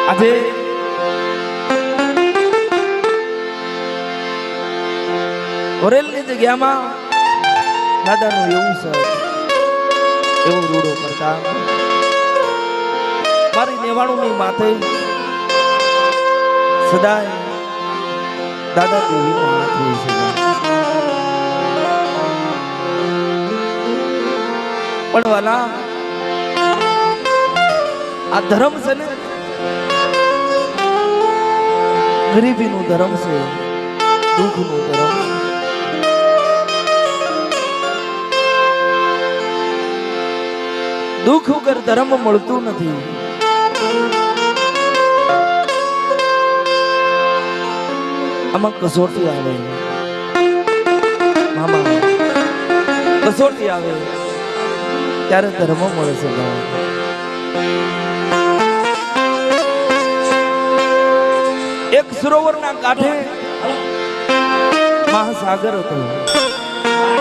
આજે વરેલની જગ્યામાં દાદાનું એવું છે, એવું રૂડો કરતા મારી નેવાણુંની માથે સદાય દાદા દેવીનો હાથ હોય છે. પણ વાલા આ ધર્મ છે ને, ગરીબીનું ધર્મ છે, દુઃખનું ધર્મ છે. દુઃખ વગર ધર્મ મળતું નથી. આમાં કસોટી આવે મામા, કસોટી આવે ત્યારે ધર્મ મળે છે. એક સરોવરના કાંઠે મહાસાગર હતો,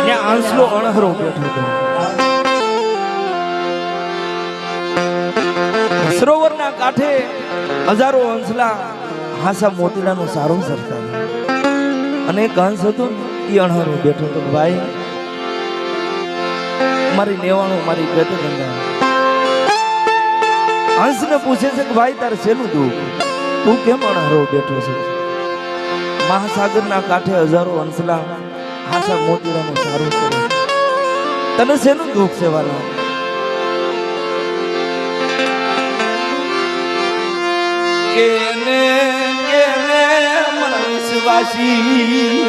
ત્યાં આંસલો અણહરો બેઠો હતો. સરોવરના કાંઠે હજારો હંસલા હાસા મોતીડાનું સારું સરતા, અને એક હંસ હતો એ અણહરો બેઠો હતો. ભાઈ મારી નેવાણું મારી ગત ગંગા. હંસને પૂછે છે કે ભાઈ તારે શેનું દુઃખ, તું કેમ અણહરો બેઠો છે? મહાસાગરના કાંઠે હજારો હંસલા હાસા મોતીડાનું સારું કરે, તને શેનું દુઃખ છે વાલા? કેને કેને મનસવાસી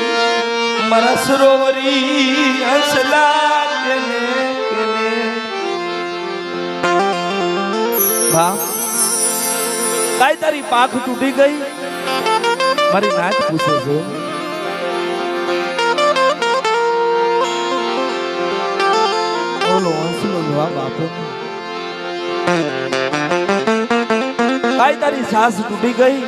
મારા સરોવરી હંસલા કેને કેને. ભા કાઈ તારી પાખ તૂટી ગઈ? મારી નાત પૂછે છે. ઓલો હંસલો જવાબ આપે, કાઈ તારી સાસ તૂટી ગઈ?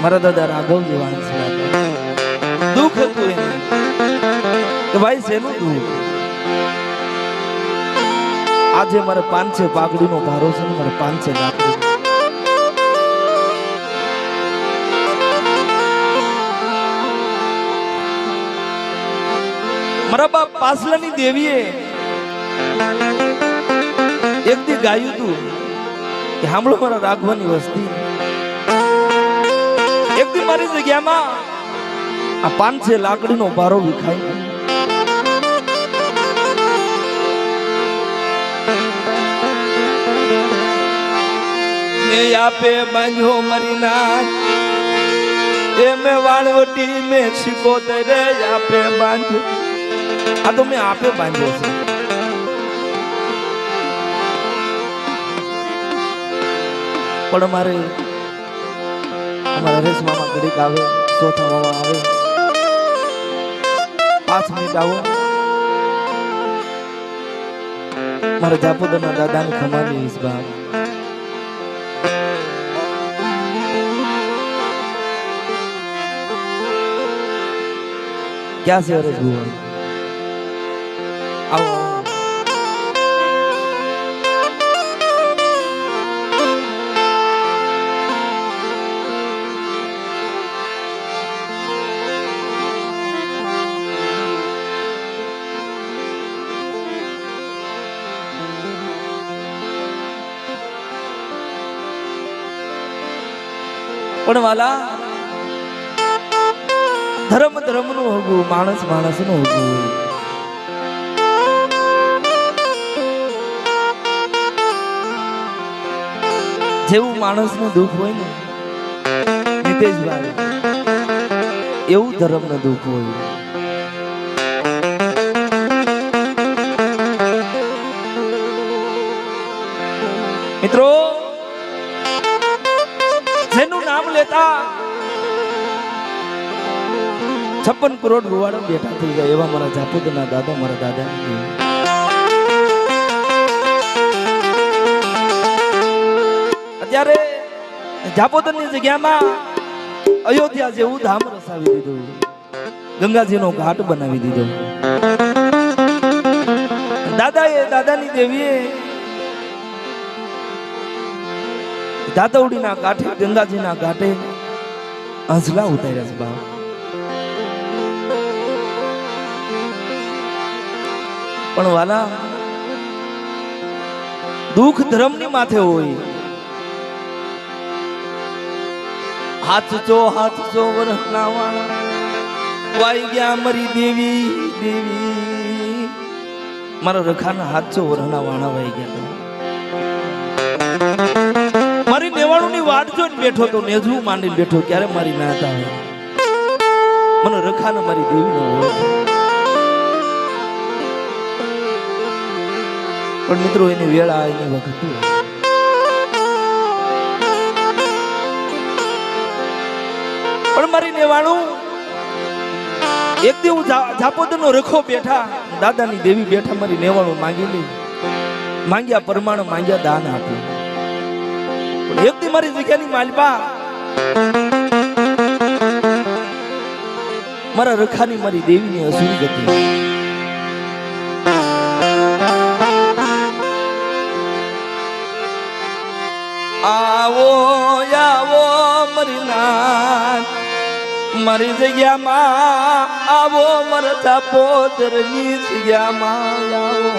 મારા દાદા રાઘવ જેવા દુઃખ હતું એને કે ભાઈ શેનું દુઃખ? આજે મારે 500 પાઘડીનો ભારો છે ને, મારે 500 લાકડી. મારા બાપ પાસલાની દેવીએ એક દી ગાયું હતું કે સાંભળો મારા રાઘવાની વસ્તી, એક દી મારી જગ્યામાં આ 500 લાકડીનો ભારો વિખાય. આપે બાંધ્યો મારી નાચ, એ મેં વાળવટી મેં શીખોતર આપે બાંધ્યો. આ તો મેં આપે બાંધ્યો છે. પણ મારે અમારા હરેશ મામા ઘડીક આવે, ચોથા મામા આવે, 5 મિનિટ આવો, મારા જાપોદરના દાદાની ખમાની ઈસબા. ક્યાં છે હરેશ ભુવન? આવો. પણ વાલા ધર્મ ધર્મનું હોગું, માણસ માણસનું હોગું. જેવું માણસનું દુઃખ હોય ને નિતેશભાઈ, એવું ધર્મનું દુઃખ હોય. મિત્રો જેનું નામ લેતા 56 કરોડ રૂવાડા બેઠા થઈ જાય એવા મારા જાપુદના દાદા, મારા દાદાની અત્યારે જાપોદરની જગ્યામાં અયોધ્યા જેવું ધામ રસાવી દીધું, ગંગાજીનો ઘાટ બનાવી દીધો. દાદાની દેવીએ દાદવડીના કાંઠે, ગંગાજીના ઘાટે હંસલા ઉતાર્યા છે બાપ. પણ વાલા દુઃખ ધર્મની માથે હોય. હાથ ચો વરહના વાળા વાઈ ગયા મારી દેવી દેવી, મારા રખાના હાથ ચો વરહના વાળા વાઈ ગયા. મારી નેવાણુની વાટ જોઈને બેઠો તો નેજવું માંડી બેઠો, ક્યારે મારી નાત આવે મને રખાના મારી દેવીનો ઓળખ. પણ મિત્રો એની વેળા એની વખત પણ મારી નેવાણું એક દી હું જાપોદનો રખો બેઠા, દાદાની દેવી બેઠા, મારી નેવાણું માંગી લી, માંગ્યા પરમાણ માંગ્યા દાન આપ્યું. પણ એક દી મારી જગ્યાની માલપા મારા રખાની મારી દેવીની અસુરી ગતિ. આવો આવો મારી નાથ, મારી જગ્યામાં આવો, મારા જાપોદરની જગ્યામાં આવો.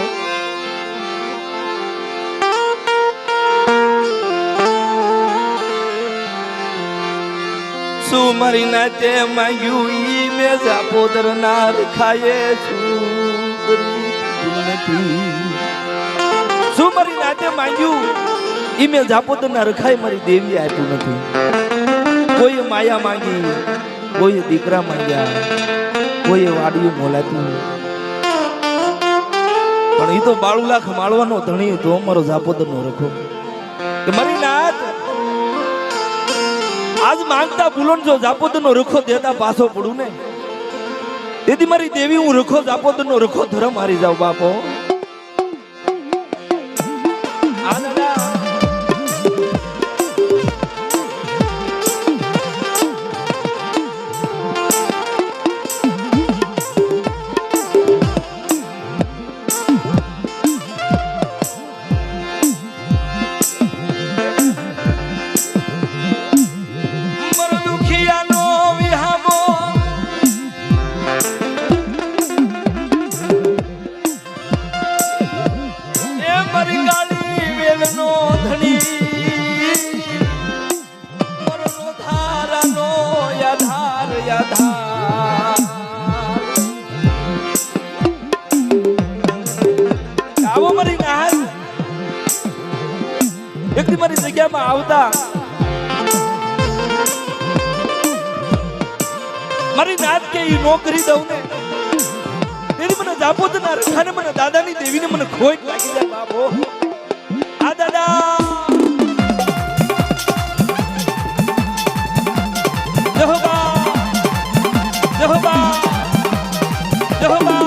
શું મારી નાતે માંગ્યું ઈ મેં જાપોદર ના રખાયે છું. શું મારી નાતે માંગ્યું ઈ મેં જાપોદર ના રખાય મારી દેવી આપ્યું નથી. કોઈ માયા માંગી, કોઈ દીકરા માંગ્યા, કોઈ વાડિયું મોલાતું, પણ એ તો બાળુલાખ માળવાનો ધણી હતો મારો જાપોદર નો રખો. કે મારી નાત આજ માંગતા ભૂલો જો જાપોદર નો રખો દેતા પાછો પડું ને, તેથી મારી દેવી હું રખો જાપોદર નો રખો ધર્મ હારી જાવ બાપો. મારી જગ્યામાં આવતા મારી નાત કે ઈ નોકરી દઉં ને, તેથી મને જાપોદના રખાને, મને દાદાની દેવીને મને ખોટ લાગી જાય બાપો. આ દાદા જહોબા જહોબા જહોબા.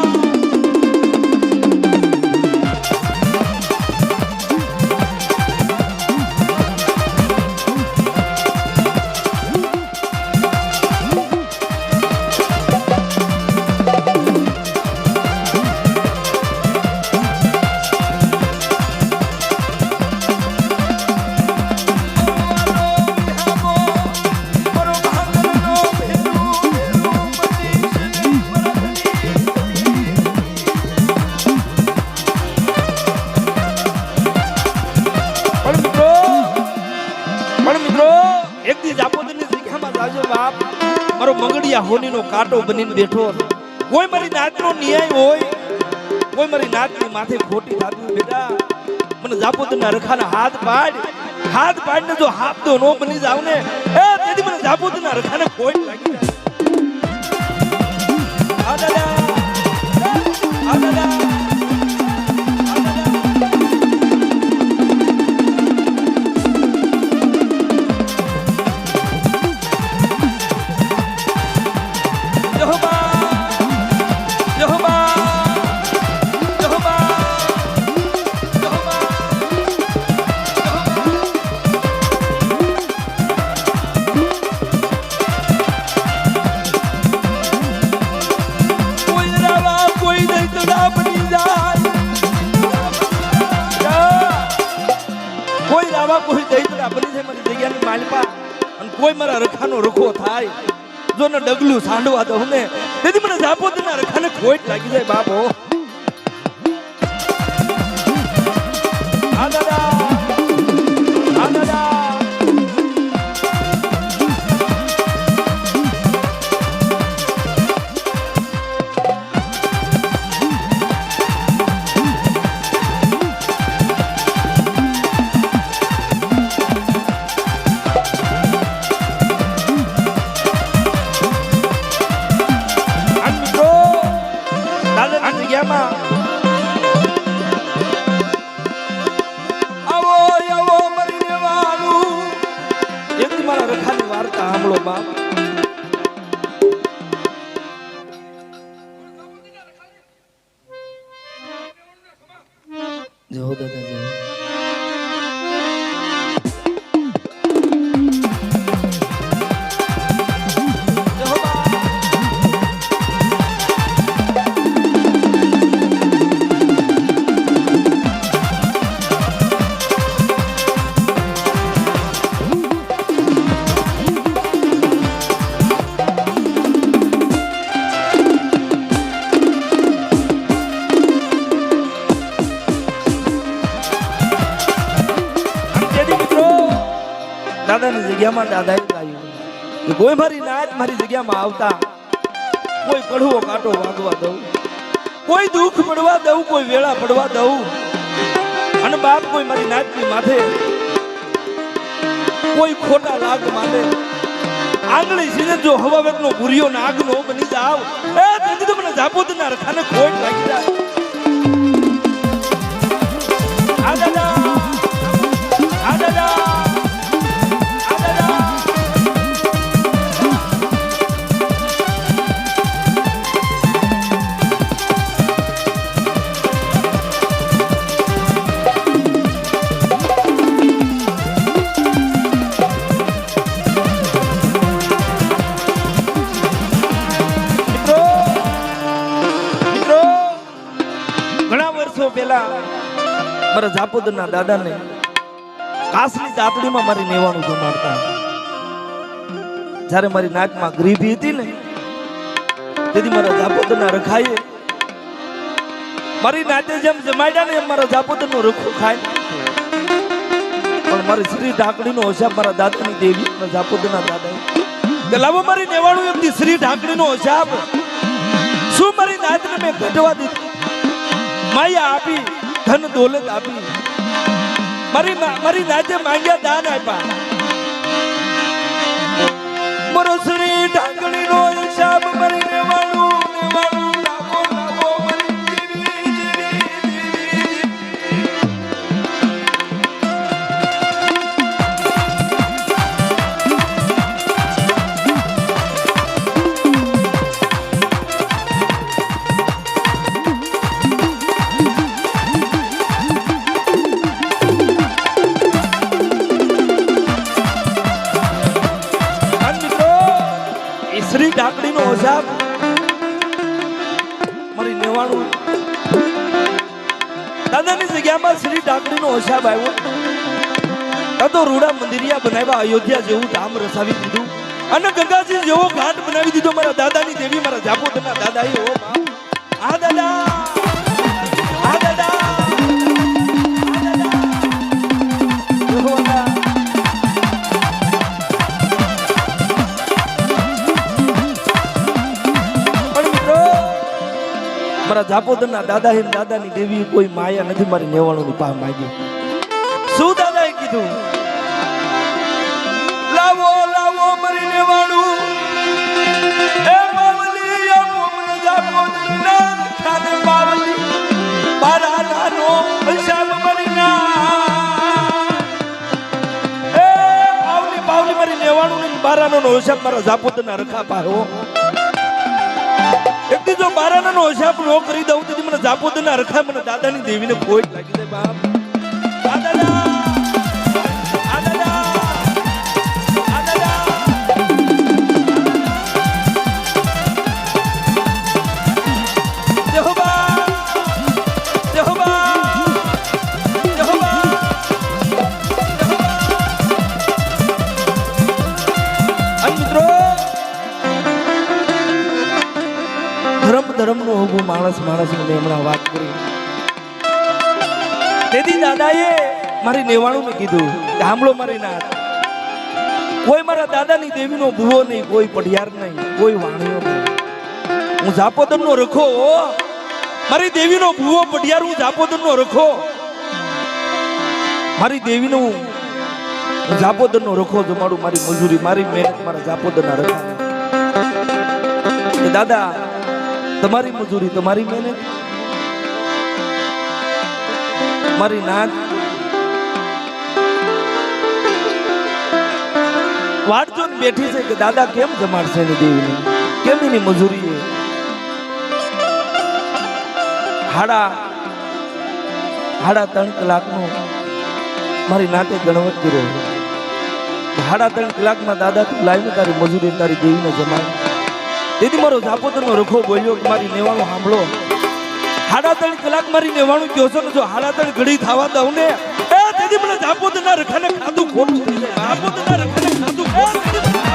મારો મંગડિયા હોનીનો કાંટો બનીને બેઠો, કોઈ મારી નાતનો ન્યાય હોય, કોઈ મારી નાતની માથે ખોટી થતી બેટા, મને જાપોદના રખાના હાથ પાડીને જો હાથ નો બની જાવ ને, તેથી મને જાપોદના રખાને ખોટ લાગી જાય. આ દાદા આ દાદા દૈતરા બની છે મારી જગ્યાની માલપા અને કોઈ મારા રખાનો રખો થાય જો ને ડગલું સાંડવા દઉં ને તેથી મને જાપોદના રખાને ખોટ લાગી જાય બાપો આ દાદા આ દાદા જો દાદા જો દાદાની જગ્યામાં દાદાએ ગાયું કે કોઈ મારી નાચ મારી જગ્યામાં આવતા કોઈ કડવો કાંટો વાગવા દઉં કોઈ દુઃખ પડવા દઉં કોઈ વેળા પડવા દઉં અને બાપ કોઈ મારી નાચની માથે કોઈ ખોટા લાગ માથે આંગળી સીને જો હવા વેગનો ભૂરિયો નાગનો બની જાવ એ તેથી તો મને જાપોદના રખાને ખોટ લાગી જાય આ દાદા આ દાદા મારા જાપોદના દાદાને કાસની ચાતડીમાં મારી નેવાનું જમાડતા જ્યારે મારી નાકમાં ગરીબી હતી ને તેથી મારા જાપોદના રખાએ મારી નાતે જેમ જમાડ્યા ને એમ મારા જાપોદનો રખો ખાય પણ મારી શ્રી ઢાકડીનો હોશાબ મારા દાદાની દેવી મારા જાપોદના દાદાએ કે લાવો મારી નેવાનું એમની શ્રી ઢાકડીનો હોશાબ શું મારી નાતને મેં ઘટવા દીધી માયા આપી ધન દોલત આપી મારી નાજે માંગ્યા દાન આપ્યા મારો શ્રી ઢાંકણીનો હિસાબ મારી નેવાનું લાવો લાવો મારી શ્રી ઢાકડીનો હોશાબ મારી નેવાનું દાદાની જગ્યામાં શ્રી ઢાકડીનો હોશાબ આવ્યો તો રૂડા મંદિરિયા બનાવ્યા અયોધ્યા જેવું ધામ રસાવી દીધું અને ગંગાજી જેવો ઘાટ બનાવી દીધો મારા દાદાની દેવી મારા જાપોદના દાદાએ ઓ આ દાદા આ દાદા મારા જાપોદના દાદા હે દાદાની દેવી કોઈ માયા નથી મારી નેવાણુની પા માંગી શું દાદાએ કીધું લાવો લાવો મારી નેવાણું એ બાવલી આપો મને જાપોદના ખાને બાવલી બારાનો હિસાબ મારી ના એ બાવલી બાવલી મારી નેવાણું ને બારાનો હિસાબ મારા જાપોદના રખા પાહો એક જો બારાનો હિસાબ નો કરી દઉં તો મને જાપોદના રખા મને દાદાની દેવીને ખોટ લાગી જાય બાપ આ દાદા આ દાદા આ દાદા જેહોવા જેહોવા જેહોવા માણસને મેં હમણાં વાત કરી. તેથી દાદાએ મારી નેવાણુંને કીધું કે સાંભળો મારી નાત, કોઈ મારા દાદાની દેવીનો ભૂવો નહીં, કોઈ પઢિયાર નહીં, કોઈ વાણિયો નહીં. હું જાપોદરનો રખો, મારી દેવીનો ભૂવો પઢિયાર, હું જાપોદરનો રખો, મારી દેવીનો જાપોદરનો રખો જમાડું, મારી મજૂરી, મારી મહેનત મારા જાપોદરના રખા. દાદા તમારી મજૂરી, તમારી મહેનત, મારી નાત વાટ જોઈને બેઠી છે કે દાદા કેમ જમાડશે એની દેવીને, કેમ એની મજૂરી. હાડા 3 કલાકનો મારી નાતે ગણવત કર્યો. 3 કલાકમાં દાદા તું લાવીને તારી મજૂરી તારી દેવીને જમાડ. તેથી મારો જાપોદરનો રખો બોલ્યો કે મારી નેવાણું સાંભળો, 3 કલાક મારી નેવાણું કહો છો ને, જો 3 ઘડી થવા દઉં ને તેથી મને જાપોદરના રખાને ખાધું ખોટું થઈ જાય. જાપોદરના રખાને ખાધું ખોટું થઈ જાય.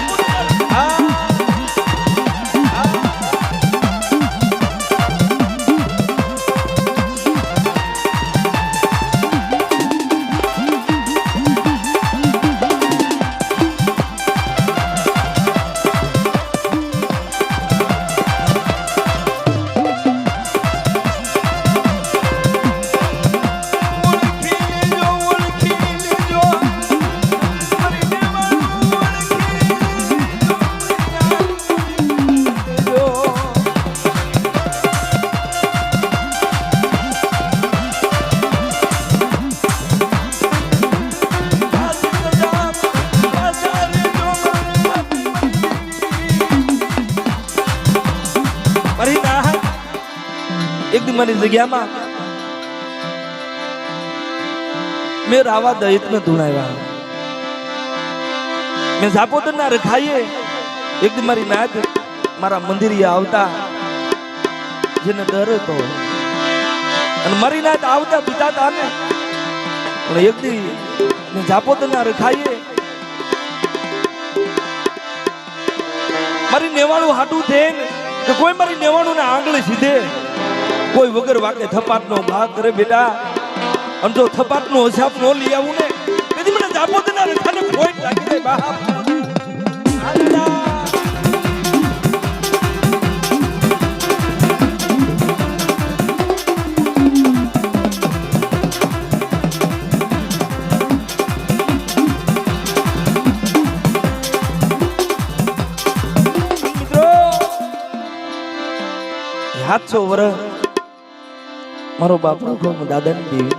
એક દી મારી જગ્યામાં મેં રાવા દહેજને ધૂણાવ્યા. મેં જાપોદરના રખાઈએ એક દી મારી નાત મારા મંદિરે આવતા જેને ડર હતો, અને મારી નાત આવતા પિતા ને પણ એક દી મેં જાપોદરના રખાઈએ મારી નેવાણું હાટું થઈને કે કોઈ મારી નેવાણું ને આંગળી સીધે, કોઈ વગર વાકે થપાટનો ભાગ કરે બેટા, અને જો થપાટનો હિસાબ નો લઈ આવું ને તેથી મને જાપોદરના રખાને પોઈન્ટ લાગી જાય. બાપ મિત્રો 700 વર્ષ મારો બાપ રખો, દાદાની દેવી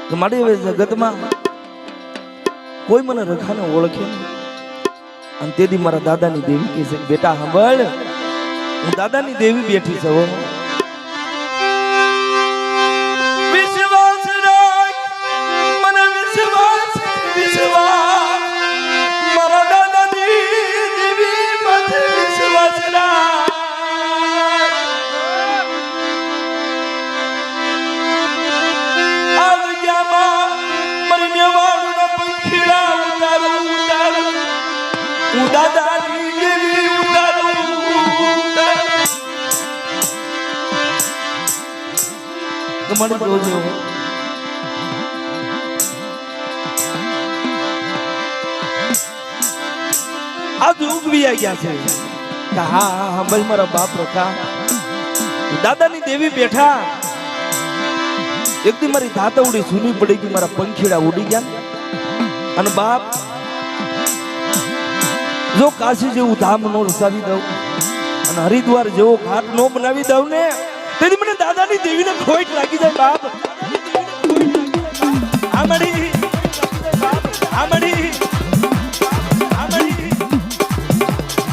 તો મારી હવે જગતમાં કોઈ મને રખાને ઓળખે નહીં. અને તેથી મારા દાદાની દેવી કહે છે બેટા સાંભળ, હું દાદાની દેવી બેઠી છું, વિશ્વાસ રાખ, મને વિશ્વાસ, વિશ્વાસ મારા દાદાની દેવી માથે વિશ્વાસ રાખ. દાદાની દેવી ઉતારું મને જોજો. આ ઉગવી ગયા છે કે હા ભાઈ મારા બાપ રખા દાદાની દેવી બેઠા. એક દી મારી ધાતવડી સૂની પડી ગઈ, મારા પંખીડા ઉડી ગયા. અને બાપ જો કાશી જેવું ધામ નો રસાવી દઉં અને હરિદ્વાર જેવો ઘાટ નો બનાવી દઉં ને તેથી મને દાદાની દેવીને ખોટ લાગી જાય. બાપ આમડી આમડી આમડી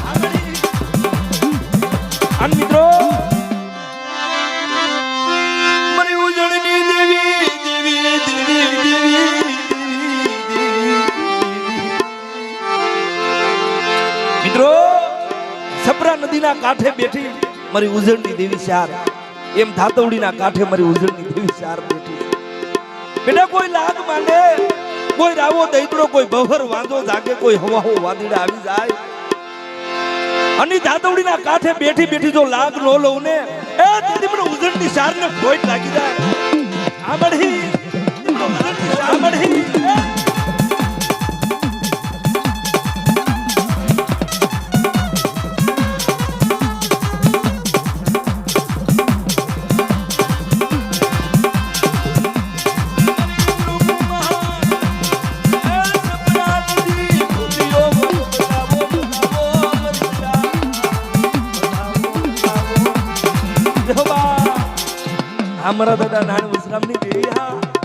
આમડી. અને મિત્રો મને ઉજળની દેવી દેવી દેવી દેવી મિત્રો સપરા નદીના કાંઠે બેઠી મારી ઉજળની દેવી શાર, એમ ધાતવડીના કાંઠે મારી ઉજળની દેવી શાર બેઠી. બેટા કોઈ લાગ માંડે, કોઈ રાવો દૈતડો, કોઈ બહર વાંધો જાગે, કોઈ હવાહો વાદળા આવી જાય અને ધાતવડીના કાંઠે બેઠી બેઠી જો લાગ નો લઉં ને એ તેથી મને ઉજળની સારને ખોટ લાગી જાય આ બઢી ઉજળની સાર બઢી અમારા દાદા નાનું વિશ્રામની દેવી હા